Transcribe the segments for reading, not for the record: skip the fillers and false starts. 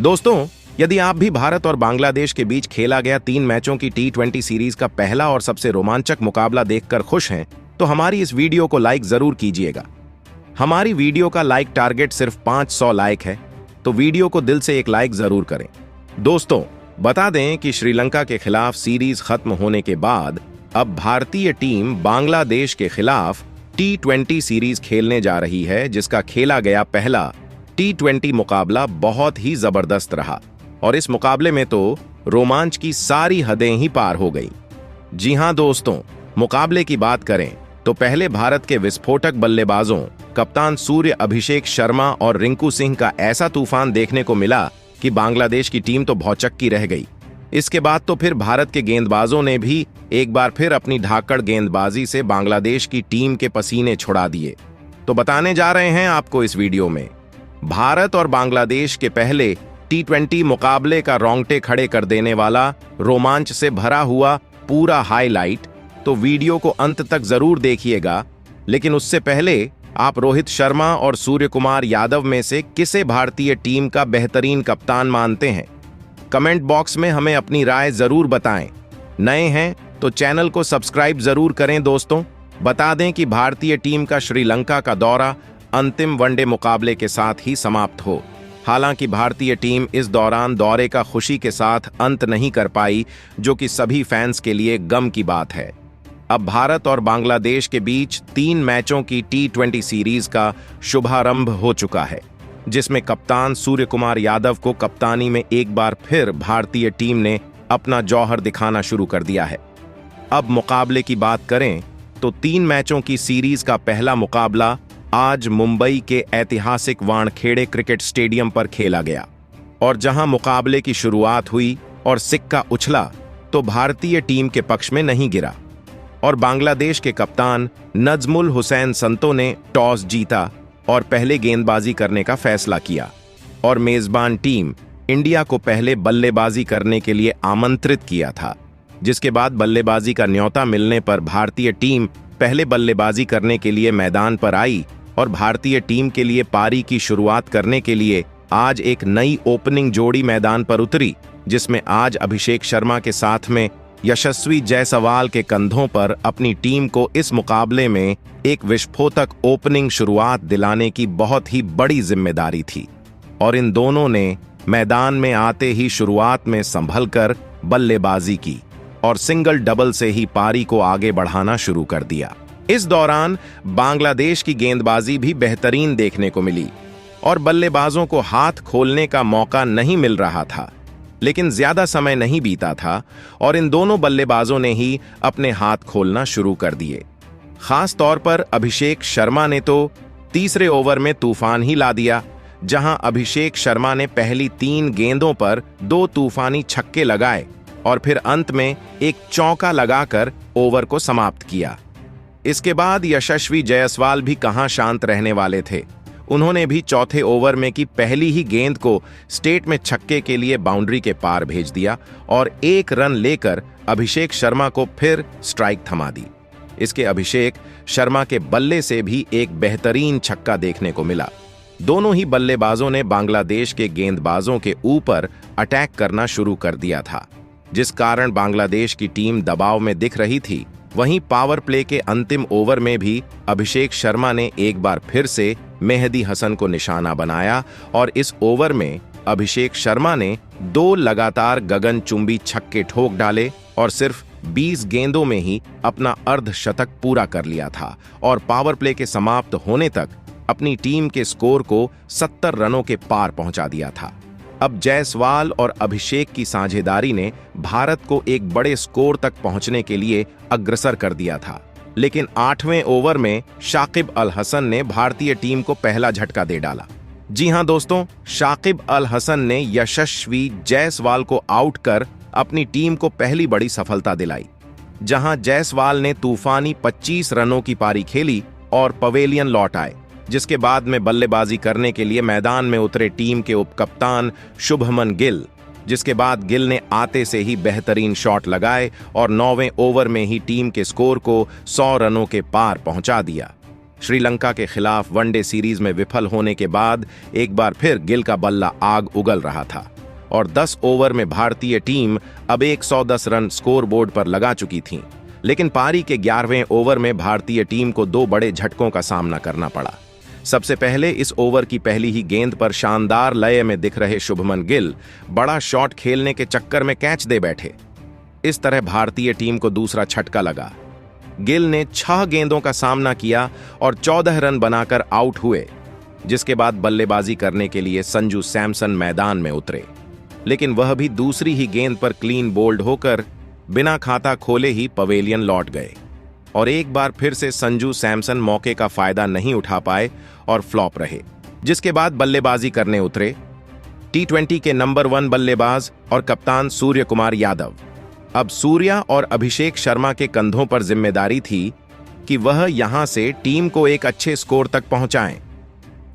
दोस्तों, यदि आप भी भारत और बांग्लादेश के बीच खेला गया 3 मैचों की T20 सीरीज का पहला और सबसे रोमांचक मुकाबला देखकर खुश हैं, तो हमारी इस वीडियो को लाइक जरूर कीजिएगा। हमारी वीडियो का लाइक टारगेट सिर्फ 500 लाइक है, तो वीडियो को दिल से एक लाइक जरूर करें। दोस्तों, बता दें कि श्रीलंका के खिलाफ सीरीज खत्म होने के बाद अब भारतीय टीम बांग्लादेश के खिलाफ T20 सीरीज खेलने जा रही है, जिसका खेला गया पहला T20 मुकाबला बहुत ही जबरदस्त रहा और इस मुकाबले में तो रोमांच की सारी हदें ही पार हो गई। जी हां दोस्तों, मुकाबले की बात करें तो पहले भारत के विस्फोटक बल्लेबाजों कप्तान सूर्य अभिषेक शर्मा और रिंकू सिंह का ऐसा तूफान देखने को मिला कि बांग्लादेश की टीम तो भौचक्की रह गई। इसके बाद तो फिर भारत के गेंदबाजों ने भी एक बार फिर अपनी धाकड़ गेंदबाजी से बांग्लादेश की टीम के पसीने छुड़ा दिए। तो बताने जा रहे हैं आपको इस वीडियो में भारत और बांग्लादेश के पहले T20 मुकाबले का रोंगटे खड़े कर देने वाला रोमांच से भरा हुआ पूरा हाईलाइट। तो वीडियो को अंत तक जरूर देखिएगा, लेकिन उससे पहले आप रोहित शर्मा और सूर्य कुमार यादव में से किसे भारतीय टीम का बेहतरीन कप्तान मानते हैं? कमेंट बॉक्स में हमें अपनी राय जरूर बताएं। नए हैं तो चैनल को सब्सक्राइब जरूर करें। दोस्तों, बता दें कि भारतीय टीम का श्रीलंका का दौरा अंतिम वनडे मुकाबले के साथ ही समाप्त हो। हालांकि भारतीय टीम इस दौरान दौरे का खुशी के साथ अंत नहीं कर पाई, जो कि सभी फैंस के लिए गम की बात है। अब भारत और बांग्लादेश के बीच 3 मैचों की T20 सीरीज का शुभारंभ हो चुका है, जिसमें कप्तान सूर्य कुमार यादव को कप्तानी में एक बार फिर भारतीय टीम ने अपना जौहर दिखाना शुरू कर दिया है। अब मुकाबले की बात करें तो 3 मैचों की सीरीज का पहला मुकाबला आज मुंबई के ऐतिहासिक वानखेड़े क्रिकेट स्टेडियम पर खेला गया और जहां मुकाबले की शुरुआत हुई और सिक्का उछला तो भारतीय टीम के पक्ष में नहीं गिरा और बांग्लादेश के कप्तान नजमुल हुसैन संतो ने टॉस जीता और पहले गेंदबाजी करने का फैसला किया और मेजबान टीम इंडिया को पहले बल्लेबाजी करने के लिए आमंत्रित किया था, जिसके बाद बल्लेबाजी का न्योता मिलने पर भारतीय टीम पहले बल्लेबाजी करने के लिए मैदान पर आई और भारतीय टीम के लिए पारी की शुरुआत करने के लिए आज एक नई ओपनिंग जोड़ी मैदान पर उतरी, जिसमें आज अभिषेक शर्मा के साथ में यशस्वी जायसवाल के कंधों पर अपनी टीम को इस मुकाबले में एक विस्फोटक ओपनिंग शुरुआत दिलाने की बहुत ही बड़ी जिम्मेदारी थी और इन दोनों ने मैदान में आते ही शुरुआत में संभलकर बल्लेबाजी की और सिंगल डबल से ही पारी को आगे बढ़ाना शुरू कर दिया। इस दौरान बांग्लादेश की गेंदबाजी भी बेहतरीन देखने को मिली और बल्लेबाजों को हाथ खोलने का मौका नहीं मिल रहा था, लेकिन ज्यादा समय नहीं बीता था और इन दोनों बल्लेबाजों ने ही अपने हाथ खोलना शुरू कर दिए। खास तौर पर अभिषेक शर्मा ने तो तीसरे ओवर में तूफान ही ला दिया, जहां अभिषेक शर्मा ने पहली 3 गेंदों पर 2 तूफानी छक्के लगाए और फिर अंत में एक चौका लगाकर ओवर को समाप्त किया। इसके बाद यशस्वी जायसवाल भी कहां शांत रहने वाले थे। उन्होंने भी चौथे ओवर में की पहली ही गेंद को स्टेट में छक्के के लिए बाउंड्री के पार भेज दिया और 1 रन लेकर अभिषेक शर्मा को फिर स्ट्राइक थमा दी। इसके अभिषेक शर्मा के बल्ले से भी एक बेहतरीन छक्का देखने को मिला। दोनों ही बल्लेबाजों ने बांग्लादेश के गेंदबाजों के ऊपर अटैक करना शुरू कर दिया था, जिस कारण बांग्लादेश की टीम दबाव में दिख रही थी। वहीं पावर प्ले के अंतिम ओवर में भी अभिषेक शर्मा ने एक बार फिर से मेहदी हसन को निशाना बनाया और इस ओवर में अभिषेक शर्मा ने 2 लगातार गगनचुंबी छक्के ठोक डाले और सिर्फ 20 गेंदों में ही अपना अर्धशतक पूरा कर लिया था और पावर प्ले के समाप्त होने तक अपनी टीम के स्कोर को 70 रनों के पार पहुंचा दिया था। अब जायसवाल और अभिषेक की साझेदारी ने भारत को एक बड़े स्कोर तक पहुंचने के लिए अग्रसर कर दिया था, लेकिन 8वें ओवर में शाकिब अल हसन ने भारतीय टीम को पहला झटका दे डाला। जी हां दोस्तों, शाकिब अल हसन ने यशस्वी जायसवाल को आउट कर अपनी टीम को पहली बड़ी सफलता दिलाई, जहां जायसवाल ने तूफानी 25 रनों की पारी खेली और पवेलियन लौट आए, जिसके बाद में बल्लेबाजी करने के लिए मैदान में उतरे टीम के उपकप्तान शुभमन गिल, जिसके बाद गिल ने आते से ही बेहतरीन शॉट लगाए और 9वें ओवर में ही टीम के स्कोर को 100 रनों के पार पहुंचा दिया। श्रीलंका के खिलाफ वनडे सीरीज में विफल होने के बाद एक बार फिर गिल का बल्ला आग उगल रहा था। और 10 ओवर में भारतीय टीम अब 110 रन स्कोरबोर्ड पर लगा चुकी थी। लेकिन पारी के 11वें ओवर में भारतीय टीम को 2 बड़े झटकों का सामना करना पड़ा। सबसे पहले इस ओवर की पहली ही गेंद पर शानदार लय में दिख रहे शुभमन गिल बड़ा शॉट खेलने के चक्कर में कैच दे बैठे। इस तरह भारतीय टीम को दूसरा झटका लगा। गिल ने 6 गेंदों का सामना किया और 14 रन बनाकर आउट हुए, जिसके बाद बल्लेबाजी करने के लिए संजू सैमसन मैदान में उतरे। लेकिन वह भी दूसरी ही गेंद पर क्लीन बोल्ड होकर बिना खाता खोले ही पवेलियन लौट गए और एक बार फिर से संजू सैमसन मौके का फायदा नहीं उठा पाए और फ्लॉप रहे, जिसके बाद बल्लेबाजी करने उतरे टी20 के नंबर 1 बल्लेबाज और कप्तान सूर्य कुमार यादव। अब सूर्या और अभिषेक शर्मा के कंधों पर जिम्मेदारी थी कि वह यहां से टीम को एक अच्छे स्कोर तक पहुंचाएं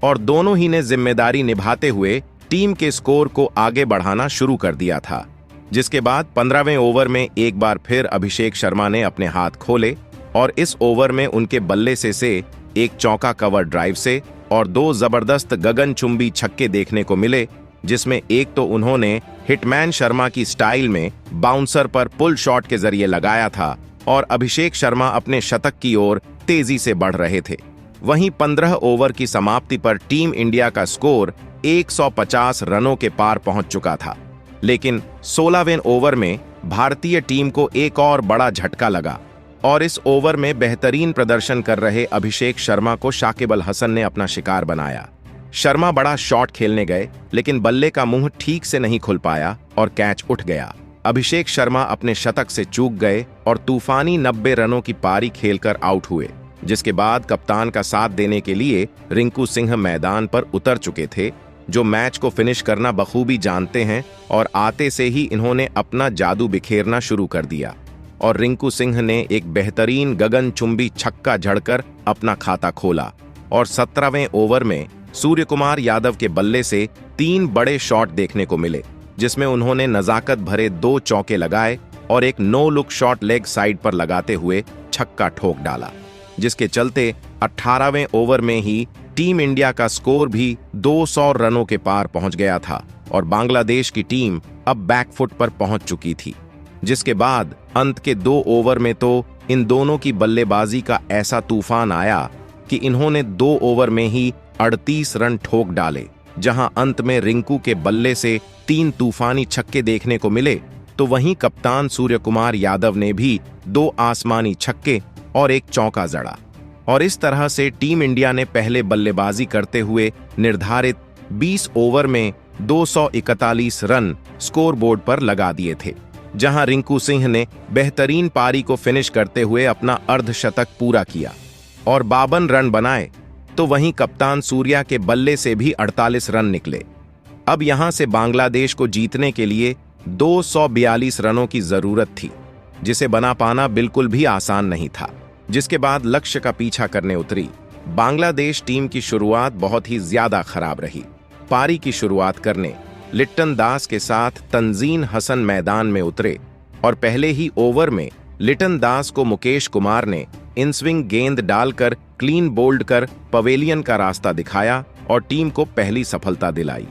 और दोनों ही ने जिम्मेदारी निभाते हुए टीम के स्कोर को आगे बढ़ाना शुरू कर दिया था। जिसके बाद 15वें ओवर में एक बार फिर अभिषेक शर्मा ने अपने हाथ खोले और इस ओवर में उनके बल्ले से एक चौका कवर ड्राइव से और 2 जबरदस्त गगनचुंबी छक्के देखने को मिले, जिसमें एक तो उन्होंने हिटमैन शर्मा की स्टाइल में बाउंसर पर पुल शॉट के जरिए लगाया था और अभिषेक शर्मा अपने शतक की ओर तेजी से बढ़ रहे थे। वहीं 15 ओवर की समाप्ति पर टीम इंडिया का स्कोर 150 रनों के पार पहुंच चुका था। लेकिन 16वें ओवर में भारतीय टीम को एक और बड़ा झटका लगा और इस ओवर में बेहतरीन प्रदर्शन कर रहे अभिषेक शर्मा को शाकिब अल हसन ने अपना शिकार बनाया। शर्मा बड़ा शॉट खेलने गए, लेकिन बल्ले का मुंह ठीक से नहीं खुल पाया और कैच उठ गया। अभिषेक शर्मा अपने शतक से चूक गए और तूफानी 90 रनों की पारी खेलकर आउट हुए, जिसके बाद कप्तान का साथ देने के लिए रिंकू सिंह मैदान पर उतर चुके थे, जो मैच को फिनिश करना बखूबी जानते हैं और आते से ही इन्होंने अपना जादू बिखेरना शुरू कर दिया और रिंकू सिंह ने एक बेहतरीन गगनचुंबी छक्का जड़कर अपना खाता खोला और 17वें ओवर में सूर्य कुमार यादव के बल्ले से 3 बड़े शॉट देखने को मिले, जिसमें उन्होंने नजाकत भरे 2 चौके लगाए और एक no look shot leg side पर लगाते हुए छक्का ठोक डाला, जिसके चलते 18वें ओवर में ही टीम इंडिया का स्कोर भी 200 रनों के पार पहुंच गया था और बांग्लादेश की टीम अब बैकफुट पर पहुंच चुकी थी। जिसके बाद अंत के 2 ओवर में तो इन दोनों की बल्लेबाजी का ऐसा तूफान आया कि इन्होंने 2 ओवर में ही 38 रन ठोक डाले। जहां अंत में रिंकू के बल्ले से 3 तूफानी छक्के देखने को मिले, तो वहीं कप्तान सूर्य कुमार यादव ने भी 2 आसमानी छक्के और एक चौका जड़ा और इस तरह से टीम इंडिया ने पहले बल्लेबाजी करते हुए निर्धारित 20 ओवर में 241 रन स्कोरबोर्ड पर लगा दिए थे, जहां रिंकू सिंह ने बेहतरीन पारी को फिनिश करते हुए अपना अर्धशतक पूरा किया और 52 रन बनाए, तो वहीं कप्तान सूर्या के बल्ले से भी 48 रन निकले। अब यहां से बांग्लादेश को जीतने के लिए 242 रनों की जरूरत थी, जिसे बना पाना बिल्कुल भी आसान नहीं था। जिसके बाद लक्ष्य का पीछा करने उतरी बांग्लादेश टीम की शुरुआत बहुत ही ज्यादा खराब रही। पारी की शुरुआत करने लिट्टन दास के साथ तंजीन हसन मैदान में उतरे और पहले ही ओवर में लिट्टन दास को मुकेश कुमार ने इन स्विंग गेंद डालकर क्लीन बोल्ड कर पवेलियन का रास्ता दिखाया और टीम को पहली सफलता दिलाई।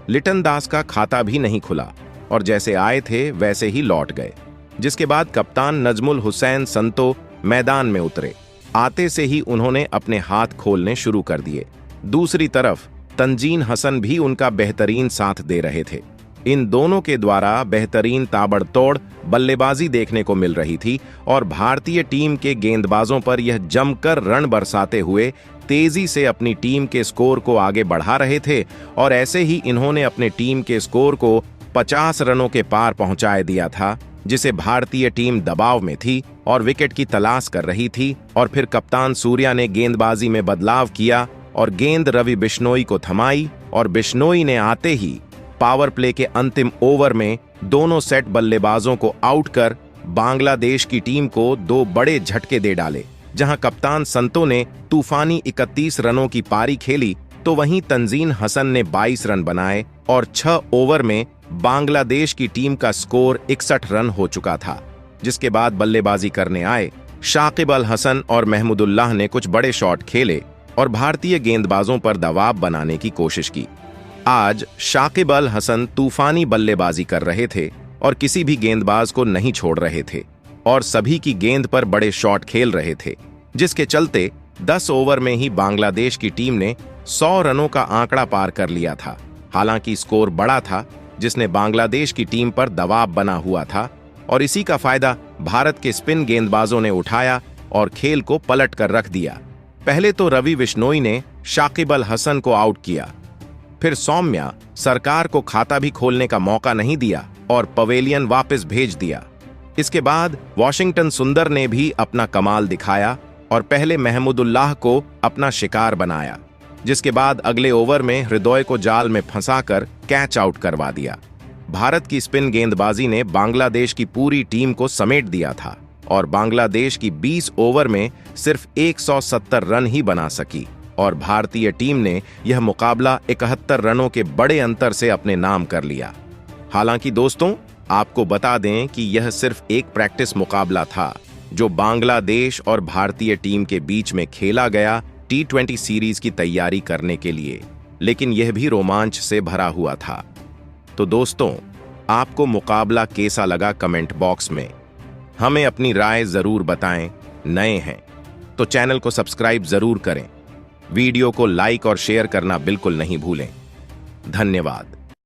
लिट्टन दास का खाता भी नहीं खुला और जैसे आए थे वैसे ही लौट गए। जिसके बाद कप्तान नजमुल हुसैन संतो मैदान में उतरे। आते से ही उन्होंने अपने हाथ खोलने शुरू कर दिए। दूसरी तरफ तंजीन हसन भी उनका बेहतरीन साथ दे रहे थे। इन दोनों के द्वारा बेहतरीन ताबड़तोड़ बल्लेबाजी देखने को मिल रही थी और भारतीय टीम के गेंदबाजों पर यह जमकर रन बरसाते हुए तेजी से अपनी टीम के स्कोर को आगे बढ़ा रहे थे और ऐसे ही इन्होंने अपने टीम के स्कोर को 50 रनों के पार पहुंचाए दिया था, जिसे भारतीय टीम दबाव में थी और विकेट की तलाश कर रही थी। और फिर कप्तान सूर्या ने गेंदबाजी में बदलाव किया और गेंद रवि बिश्नोई को थमाई और बिश्नोई ने आते ही पावर प्ले के अंतिम ओवर में दोनों सेट बल्लेबाजों को आउट कर बांग्लादेश की टीम को 2 बड़े झटके दे डाले। जहां कप्तान संतो ने तूफानी 31 रनों की पारी खेली, तो वहीं तंजीन हसन ने 22 रन बनाए और 6 ओवर में बांग्लादेश की टीम का स्कोर 61 रन हो चुका था। जिसके बाद बल्लेबाजी करने आए शाकिब अल हसन और महमूदुल्लाह ने कुछ बड़े शॉट खेले और भारतीय गेंदबाजों पर दबाव बनाने की कोशिश की, आज शाकिब अल हसन तूफानी बल्लेबाजी कर रहे थे और किसी भी गेंदबाज को नहीं छोड़ रहे थे और सभी की गेंद पर बड़े शॉट खेल रहे थे, जिसके चलते 10 ओवर में ही बांग्लादेश की टीम ने 100 रनों का आंकड़ा पार कर लिया था। हालांकि स्कोर बड़ा था, जिसने बांग्लादेश की टीम पर दबाव बना हुआ था और इसी का फायदा भारत के स्पिन गेंदबाजों ने उठाया और खेल को पलट कर रख दिया। पहले तो रवि बिश्नोई ने शाकिब अल हसन को आउट किया, फिर सौम्या सरकार को खाता भी खोलने का मौका नहीं दिया और पवेलियन वापस भेज दिया। इसके बाद वॉशिंगटन सुंदर ने भी अपना कमाल दिखाया और पहले महमूदुल्लाह को अपना शिकार बनाया, जिसके बाद अगले ओवर में हृदय को जाल में फंसाकर कैच आउट करवा दिया। भारत की स्पिन गेंदबाजी ने बांग्लादेश की पूरी टीम को समेट दिया था और बांग्लादेश की 20 ओवर में सिर्फ 170 रन ही बना सकी और भारतीय टीम ने यह मुकाबला 71 रनों के बड़े अंतर से अपने नाम कर लिया। हालांकि दोस्तों, आपको बता दें कि यह सिर्फ एक प्रैक्टिस मुकाबला था जो बांग्लादेश और भारतीय टीम के बीच में खेला गया T20 सीरीज की तैयारी करने के लिए, लेकिन यह भी रोमांच से भरा हुआ था। तो दोस्तों, आपको मुकाबला कैसा लगा कमेंट बॉक्स में हमें अपनी राय जरूर बताएं। नए हैं तो चैनल को सब्सक्राइब जरूर करें, वीडियो को लाइक और शेयर करना बिल्कुल नहीं भूलें। धन्यवाद।